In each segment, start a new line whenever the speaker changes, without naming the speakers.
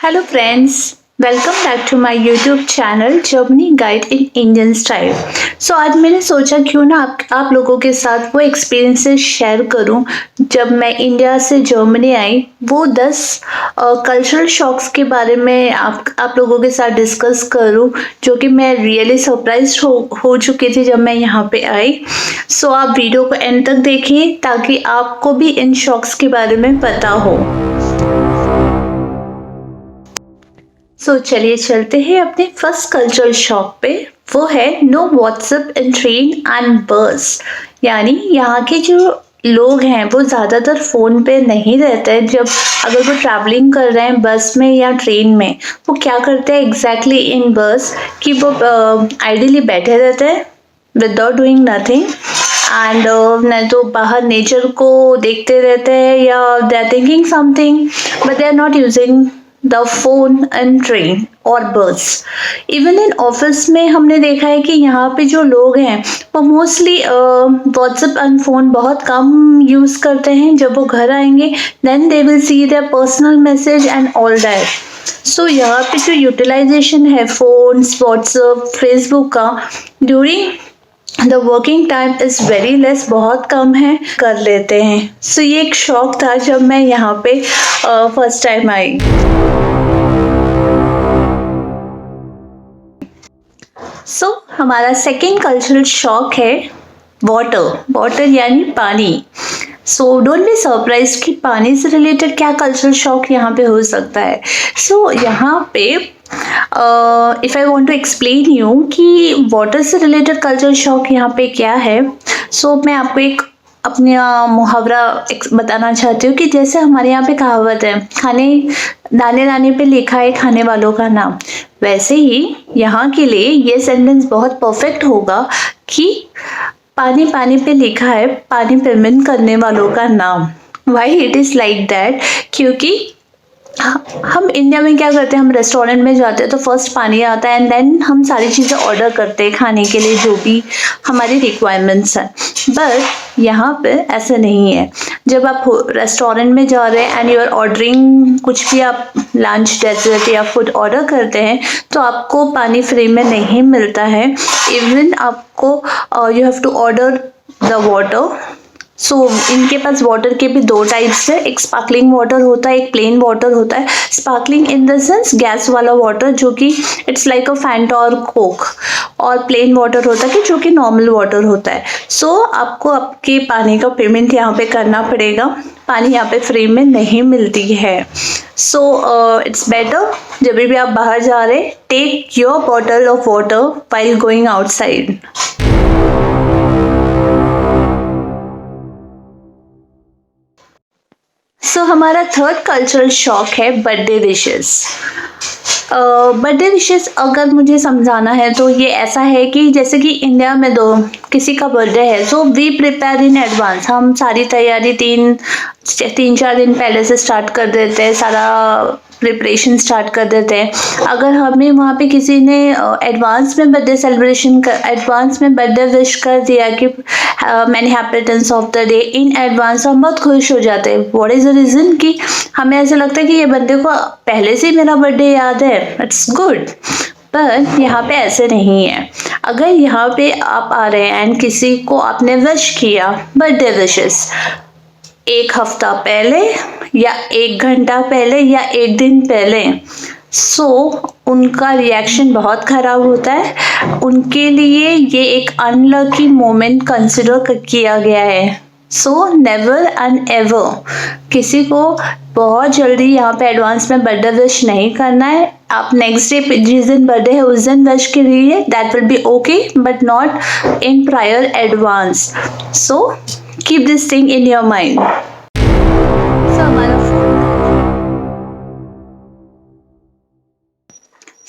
Hello friends, welcome back to my YouTube channel Germany guide in Indian style. आज मैंने सोचा क्यों ना आप लोगों के साथ वो एक्सपीरियंसेस शेयर करूं जब मैं इंडिया से जर्मनी आई। वो 10 कल्चरल शॉक्स के बारे में आप लोगों के साथ डिस्कस करूं, जो कि मैं रियली सरप्राइज हो चुकी थी जब मैं यहाँ पे आई। आप वीडियो को एंड तक देखिए ताकि आपको भी इन शॉक्स के बारे में पता हो। चलिए चलते हैं अपने फर्स्ट कल्चरल शॉक पे। वो है no WhatsApp in train and bus. यानी यहाँ के जो लोग हैं वो ज़्यादातर फ़ोन पे नहीं रहते हैं। जब अगर वो ट्रैवलिंग कर रहे हैं बस में या ट्रेन में, वो क्या करते हैं एग्जैक्टली इन बस कि वो आइडियली बैठे रहते हैं विदाउट डूइंग नथिंग एंड नहीं तो बाहर नेचर को देखते रहते हैं या they are thinking something, but they are not using the phone and train और बस। इवन इन ऑफिस में हमने देखा है कि यहाँ पे जो लोग हैं वो मोस्टली व्हाट्सएप एंड फ़ोन बहुत कम यूज़ करते हैं। जब वो घर आएंगे then they will see their personal message and all that. यहाँ पे जो यूटिलाइजेशन है फ़ोन्स, व्हाट्सएप, फेसबुक का during the working time is very less, बहुत कम है, कर लेते हैं। ये एक शौक था जब मैं यहाँ पे फर्स्ट टाइम आई। हमारा सेकेंड कल्चरल शॉक है वाटर यानी पानी। डोंट बी सरप्राइज कि पानी से रिलेटेड क्या कल्चरल शॉक यहाँ पे हो सकता है। यहाँ पे if I want to explain you कि वाटर से रिलेटेड कल्चरल शॉक यहाँ पे क्या है। मैं आपको एक अपना मुहावरा बताना चाहती हूँ कि जैसे हमारे यहाँ पे कहावत है, खाने दाने दाने पे लिखा है खाने वालों का नाम, वैसे ही यहाँ के लिए ये सेंटेंस बहुत परफेक्ट होगा कि पानी पानी पे लिखा है पानी पेमेंट करने वालों का नाम। Why it is like that? क्योंकि हम इंडिया में क्या करते हैं, हम रेस्टोरेंट में जाते हैं तो फर्स्ट पानी आता है एंड देन हम सारी चीज़ें ऑर्डर करते हैं खाने के लिए जो भी हमारी रिक्वायरमेंट्स हैं। बट यहाँ पे ऐसा नहीं है। जब आप रेस्टोरेंट में जा रहे हैं एंड यू आर ऑर्डरिंग कुछ भी, आप लंच, डेजर्ट या फूड ऑर्डर करते हैं तो आपको पानी फ्री में नहीं मिलता है। इवन आपको you have to order the water. इनके पास वाटर के भी दो टाइप्स है, एक स्पार्कलिंग वाटर होता है, एक प्लेन वाटर होता है। Sparkling in the sense gas वाला वाटर जो कि इट्स लाइक अ फैंटा और कोक, और प्लेन वाटर होता है कि जो कि नॉर्मल वाटर होता है। आपको आपके पानी का पेमेंट यहाँ पे करना पड़ेगा, पानी यहाँ पे फ्री में नहीं मिलती है। इट्स बेटर जब भी आप बाहर जा रहे, take your bottle of water while going outside. हमारा थर्ड कल्चरल शॉक है बर्थडे विशेस। बर्थडे विशेस अगर मुझे समझाना है तो ये ऐसा है कि जैसे कि इंडिया में किसी का बर्थडे है वी प्रिपेयर इन एडवांस। हम सारी तैयारी तीन चार दिन पहले से स्टार्ट कर देते हैं, सारा प्रिपरेशन स्टार्ट कर देते हैं। अगर हमें वहाँ पे किसी ने एडवांस में बर्थडे विश कर दिया कि many happy returns of the day in advance, हम बहुत खुश हो जाते हैं। व्हाट इज़ द रीज़न कि हमें ऐसा लगता है कि ये बंदे को पहले से मेरा बर्थडे याद है, इट्स गुड। पर यहाँ पे ऐसे नहीं है। अगर यहाँ पे आप आ रहे हैं एंड किसी को आपने विश किया बर्थडे विशेस एक हफ्ता पहले या एक घंटा पहले या एक दिन पहले, उनका रिएक्शन बहुत ख़राब होता है। उनके लिए ये एक अनलकी मोमेंट कंसिडर किया गया है। नेवर एंड एवर किसी को बहुत जल्दी यहाँ पे एडवांस में बर्थडे विश नहीं करना है। आप नेक्स्ट डे जिस दिन बर्थडे है उस दिन विश करिए, that will be okay, but not in prior advance. Keep this thing in your mind.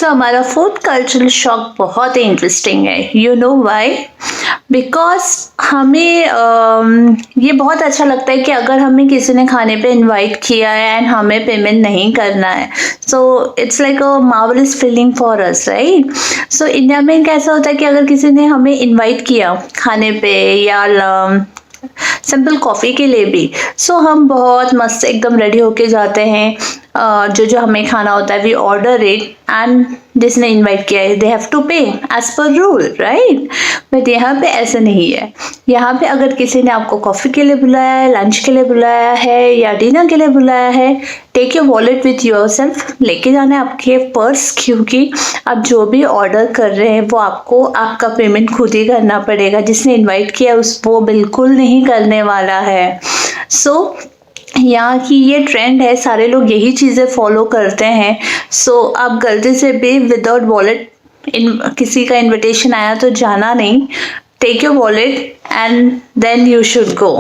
हमारा फोर्थ कल्चरल शॉक बहुत ही इंटरेस्टिंग है। You know why? बिकॉज हमें ये बहुत अच्छा लगता है कि अगर हमें किसी ने खाने पे इनवाइट किया है एंड हमें पेमेंट नहीं करना है, it's like a marvellous feeling for us, right? India में कैसा होता है कि अगर किसी ने हमें इनवाइट किया खाने पे या सिंपल कॉफ़ी के लिए भी, हम बहुत मस्त एकदम रेडी होके जाते हैं। जो जो हमें खाना होता है वी ऑर्डर इट एंड जिसने इनवाइट किया है they have to pay as per rule, right. But यहाँ पे ऐसा नहीं है। यहाँ पे अगर किसी ने आपको कॉफ़ी के लिए बुलाया है, लंच के लिए बुलाया है या डिनर के लिए बुलाया है, take your wallet with your self, लेके जाना है आपके पर्स, क्योंकि आप जो भी ऑर्डर कर रहे हैं वो आपको आपका पेमेंट खुद ही करना पड़ेगा। जिसने इन्वाइट किया उस वो बिल्कुल नहीं करने वाला है। सो यहाँ की ये ट्रेंड है, सारे लोग यही चीज़ें फॉलो करते हैं। सो आप गलती से भी विदाउट वॉलेट किसी का इनविटेशन आया तो जाना नहीं। Take your wallet and then you should go.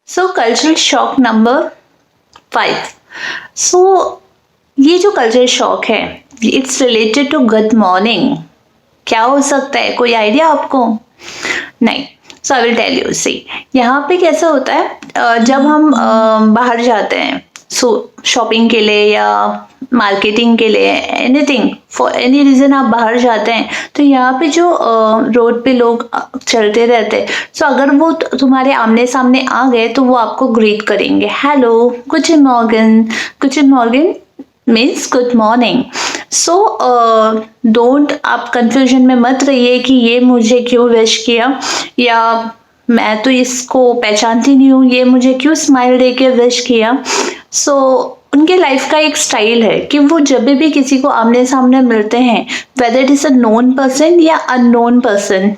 So cultural shock number 5। So ये जो कल्चरल शॉक है it's related to good morning. क्या हो सकता है, कोई आइडिया आपको? नहीं। So I will tell you. See यहाँ पे कैसा होता है, जब हम बाहर जाते हैं शॉपिंग के लिए या मार्केटिंग के लिए, एनीथिंग फॉर एनी रीज़न आप बाहर जाते हैं, तो यहाँ पे जो रोड पे लोग चलते रहते हैं, सो अगर वो तुम्हारे आमने सामने आ गए तो वो आपको ग्रीट करेंगे, hello, good Morgan means good morning. So don't, आप कंफ्यूजन में मत रहिए कि ये मुझे क्यों विश किया या मैं तो इसको पहचानती नहीं हूँ, ये मुझे क्यों स्माइल दे के विश किया। सो उनके लाइफ का एक स्टाइल है कि वो जब भी किसी को आमने सामने मिलते हैं, whether it is a known person या अननोन पर्सन,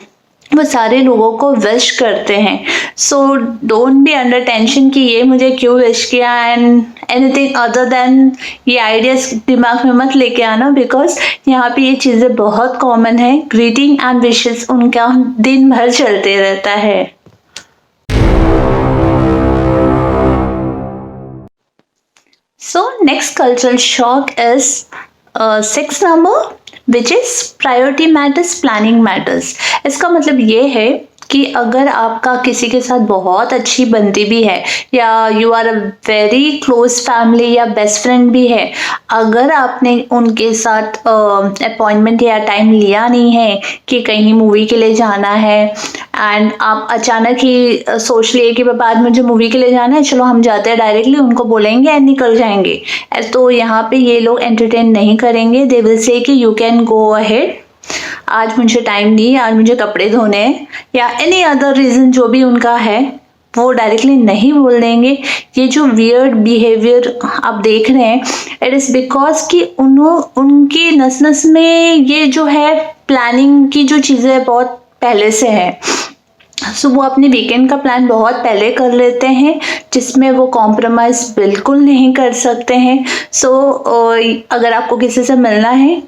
वो सारे लोगों को विश करते हैं। So don't be under tension कि ये मुझे क्यों विश किया एंड एनीथिंग अदर देन ये आइडियाज दिमाग में मत लेके आना, बिकॉज यहाँ पे ये चीज़ें बहुत कॉमन है। ग्रीटिंग एंड विशेस उनका दिन भर चलते रहता है। So next cultural shock is 6 number, which is priority matters, planning matters। इसका मतलब ये है कि अगर आपका किसी के साथ बहुत अच्छी बनती भी है या you are a very close family या बेस्ट फ्रेंड भी है, अगर आपने उनके साथ अपॉइंटमेंट या टाइम लिया नहीं है कि कहीं मूवी के लिए जाना है एंड आप अचानक ही सोच लिए कि पापा आज मुझे मूवी के लिए जाना है, चलो हम जाते हैं, डायरेक्टली उनको बोलेंगे एंड निकल जाएंगे, तो यहाँ पे ये लोग एंटरटेन नहीं करेंगे। दे विल से कि यू कैन गो अहेड, आज मुझे टाइम नहीं, आज मुझे कपड़े धोने हैं या एनी अदर रीज़न जो भी उनका है, वो डायरेक्टली नहीं बोल देंगे। ये जो वियर्ड बिहेवियर आप देख रहे हैं, इट इज़ बिकॉज कि उनकी नस नस में ये जो है प्लानिंग की जो चीज़ें बहुत पहले से है। सो वो अपने वीकेंड का प्लान बहुत पहले कर लेते हैं, जिसमें वो कॉम्प्रोमाइज़ बिल्कुल नहीं कर सकते हैं। सो अगर आपको किसी से मिलना है,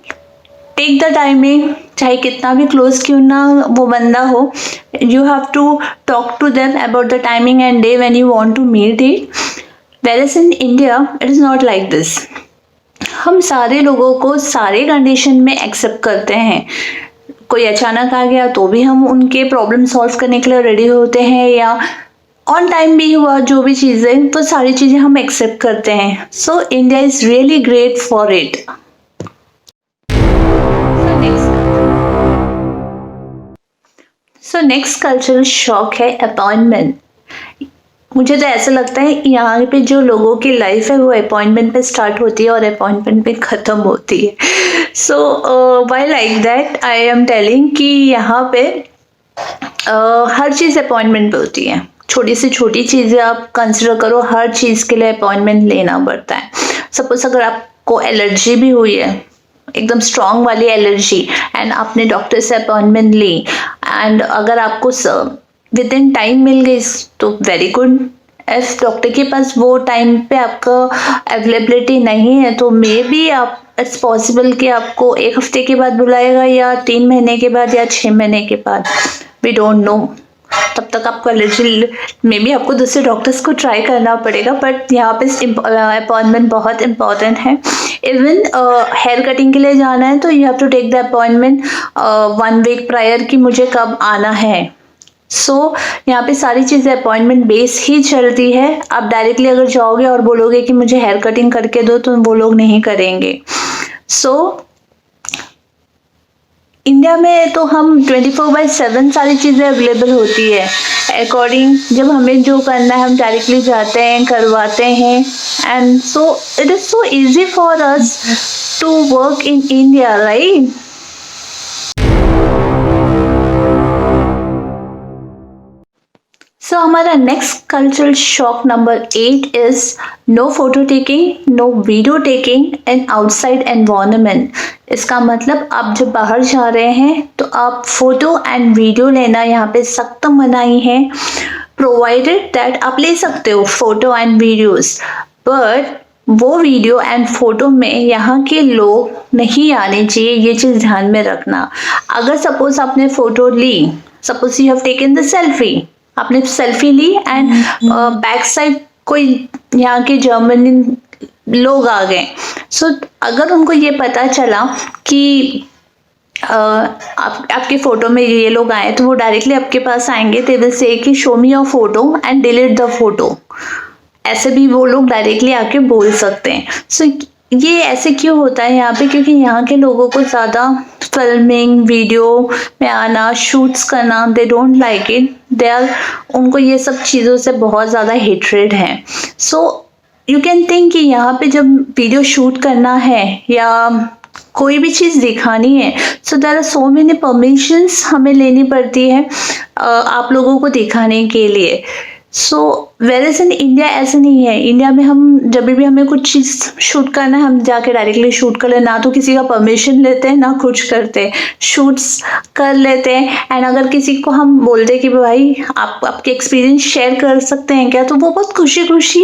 टेक द टाइमिंग, चाहे कितना भी क्लोज क्यों ना वो बंदा हो, you have to talk to them about the timing and day when you want to meet it. Whereas in India it is not like this. हम सारे लोगों को सारे कंडीशन में एक्सेप्ट करते हैं। कोई अचानक आ गया तो भी हम उनके प्रॉब्लम सॉल्व करने के लिए रेडी होते हैं, या ऑन टाइम भी हुआ जो भी चीज़ें, तो सारी चीज़ें हम एक्सेप्ट करते हैं। So India is really great for it. So next cultural shock है अपॉइंटमेंट। मुझे तो ऐसा लगता है यहाँ पे जो लोगों की लाइफ है वो अपॉइंटमेंट पे स्टार्ट होती है और अपॉइंटमेंट पे ख़त्म होती है। So why like that I am telling कि यहाँ पे हर चीज़ अपॉइंटमेंट पे होती है। छोटी से छोटी चीज़ें आप कंसिडर करो, हर चीज़ के लिए अपॉइंटमेंट लेना पड़ता है। सपोज अगर आपको एलर्जी भी हुई है, एकदम स्ट्रॉन्ग वाली एलर्जी, एंड आपने डॉक्टर से अपॉइंटमेंट ली एंड अगर आपको विद इन टाइम मिल गई तो वेरी गुड। इफ डॉक्टर के पास वो टाइम पे आपका अवेलेबिलिटी नहीं है तो मे बी आप इट्स पॉसिबल कि आपको 1 हफ्ते के बाद बुलाएगा या 3 महीने के बाद या 6 महीने के बाद, वी डोंट नो। तब तक आपको एलर्जी, मे बी आपको दूसरे डॉक्टर्स को ट्राई करना पड़ेगा, बट यहाँ पे अपॉइंटमेंट बहुत इंपॉर्टेंट है। इवन हेयर कटिंग के लिए जाना है तो you have to take the appointment 1 week prior कि मुझे कब आना है। सो यहाँ पे सारी चीज़ें अपॉइंटमेंट बेस ही चलती है। आप डायरेक्टली अगर जाओगे और बोलोगे कि मुझे हेयर कटिंग करके दो तो वो लोग नहीं करेंगे। सो इंडिया में तो हम 24/7 सारी चीज़ें अवेलेबल होती है, अकॉर्डिंग जब हमें जो करना है हम डायरेक्टली जाते हैं, करवाते हैं, and so it is so easy for us to work in India, right? So हमारा next cultural shock number 8 is no photo taking, no video taking in outside environment. इसका मतलब आप जब बाहर जा रहे हैं तो आप फोटो एंड वीडियो लेना यहाँ पे सख्त मनाही है। प्रोवाइडेड दैट आप ले सकते हो फोटो एंड वीडियोस, बट वो वीडियो एंड फोटो में यहाँ के लोग नहीं आने चाहिए, ये चीज़ ध्यान में रखना। अगर सपोज आपने फोटो ली, suppose you have taken the selfie, आपने सेल्फी ली एंड बैक साइड कोई यहाँ के जर्मनी लोग आ गए, सो अगर उनको ये पता चला कि आपके फोटो में ये लोग आए, तो वो डायरेक्टली आपके पास आएंगे, दे विल से कि show me your photo and delete the photo. ऐसे भी वो लोग डायरेक्टली आके बोल सकते हैं। सो ये ऐसे क्यों होता है यहाँ पे? क्योंकि यहाँ के लोगों को ज़्यादा फिल्मिंग, वीडियो में आना, शूट्स करना, they don't like it, they are, उनको ये सब चीज़ों से बहुत ज़्यादा हेट्रेड है। सो यू कैन थिंक कि यहाँ पे जब वीडियो शूट करना है या कोई भी चीज़ दिखानी है, so there are so many permissions हमें लेनी पड़ती है आप लोगों को दिखाने के लिए। सो वेरएज़ इन इंडिया ऐसे नहीं है। इंडिया में हम जब भी हमें कुछ चीज़ शूट करना है, हम जाके डायरेक्टली शूट कर ले, ना तो किसी का परमिशन लेते हैं ना कुछ करते, शूट्स कर लेते हैं। एंड अगर किसी को हम बोलते कि भाई आप आपके एक्सपीरियंस शेयर कर सकते हैं क्या, तो वो बहुत खुशी खुशी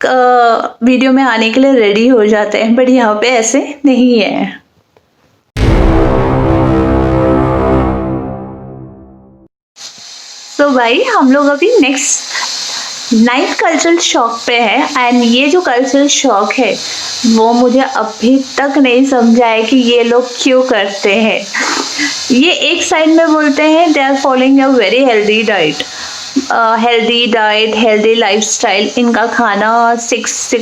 वीडियो में आने के लिए रेडी हो जाते हैं, बट यहाँ पे ऐसे नहीं है। तो भाई हम लोग अभी नेक्स्ट 9th कल्चरल शॉक पे है, एंड ये जो कल्चरल शॉक है वो मुझे अभी तक नहीं समझा है कि ये लोग क्यों करते हैं। ये एक साइड में बोलते हैं they are following a very healthy diet, healthy lifestyle, इनका खाना 6 to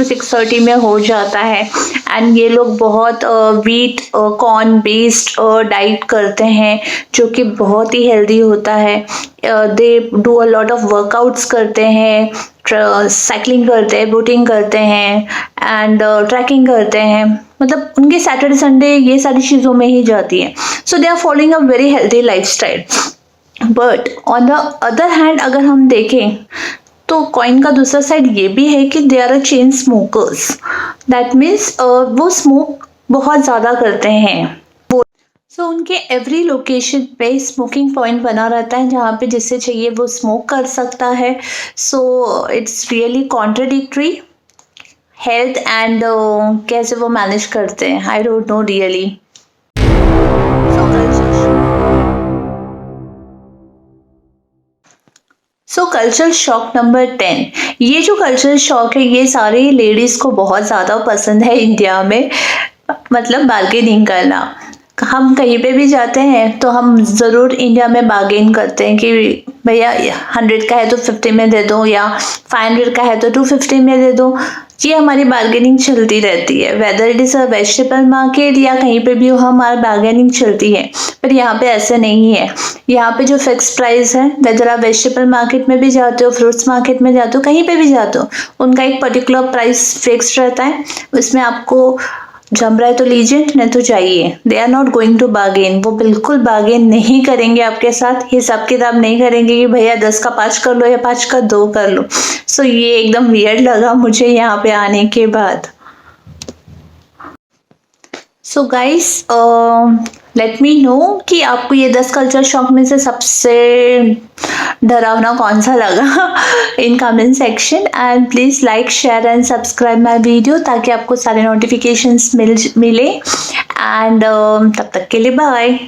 6:30 में हो जाता है, एंड ये लोग बहुत वीट कॉर्न बेस्ड डाइट करते हैं जो कि बहुत ही हेल्दी होता है। They do a lot of workouts करते हैं, साइकिलिंग करते हैं, बोटिंग करते हैं एंड ट्रैकिंग करते हैं, मतलब उनके सैटरडे संडे ये सारी चीज़ों में ही जाती है। So they are following a very healthy lifestyle. But on the other hand अगर हम देखें तो कॉइन का दूसरा साइड ये भी है कि they are a chain smokers. That means वो स्मोक बहुत ज़्यादा करते हैं। सो उनके एवरी लोकेशन पे स्मोकिंग पॉइंट बना रहता है जहाँ पे जिससे चाहिए वो स्मोक कर सकता है। So it's really contradictory health and कैसे वो मैनेज करते हैं, I don't know really. So cultural shock number 10, ये जो कल्चरल शॉक है ये सारी लेडीज़ को बहुत ज़्यादा पसंद है इंडिया में, मतलब बार्गेनिंग करना। हम कहीं पे भी जाते हैं तो हम ज़रूर इंडिया में बार्गेन करते हैं कि भैया 100 का है तो 50 में दे दो, या 500 का है तो 250 में दे दो। ये हमारी बार्गेनिंग चलती रहती है, whether it is a vegetable market या कहीं पे भी हमारी बार्गेनिंग चलती है। पर यहाँ पे ऐसे नहीं है। यहाँ पे जो फिक्स प्राइस है, वेदर आप वेजिटेबल मार्केट में भी जाते हो, फ्रूट्स मार्केट में जाते हो, कहीं पे भी जाते हो, उनका एक पर्टिकुलर प्राइस फिक्स रहता है। उसमें आपको जम रहा है तो लीजिए, नहीं तो चाहिए। They are not going to bargain, वो बिल्कुल बार्गेन नहीं करेंगे आपके साथ, हिसाब किताब नहीं करेंगे कि भैया 10 का 5 कर लो या 5 का 2 कर लो। सो ये एकदम वियर्ड लगा मुझे यहाँ पे आने के बाद। So guys let me know कि आपको ये 10 कल्चर शॉक में से सबसे डरावना कौन सा लगा in comment section. And please like, share and subscribe my video ताकि आपको सारे नोटिफिकेशंस मिले। एंड तब तक के लिए बाय।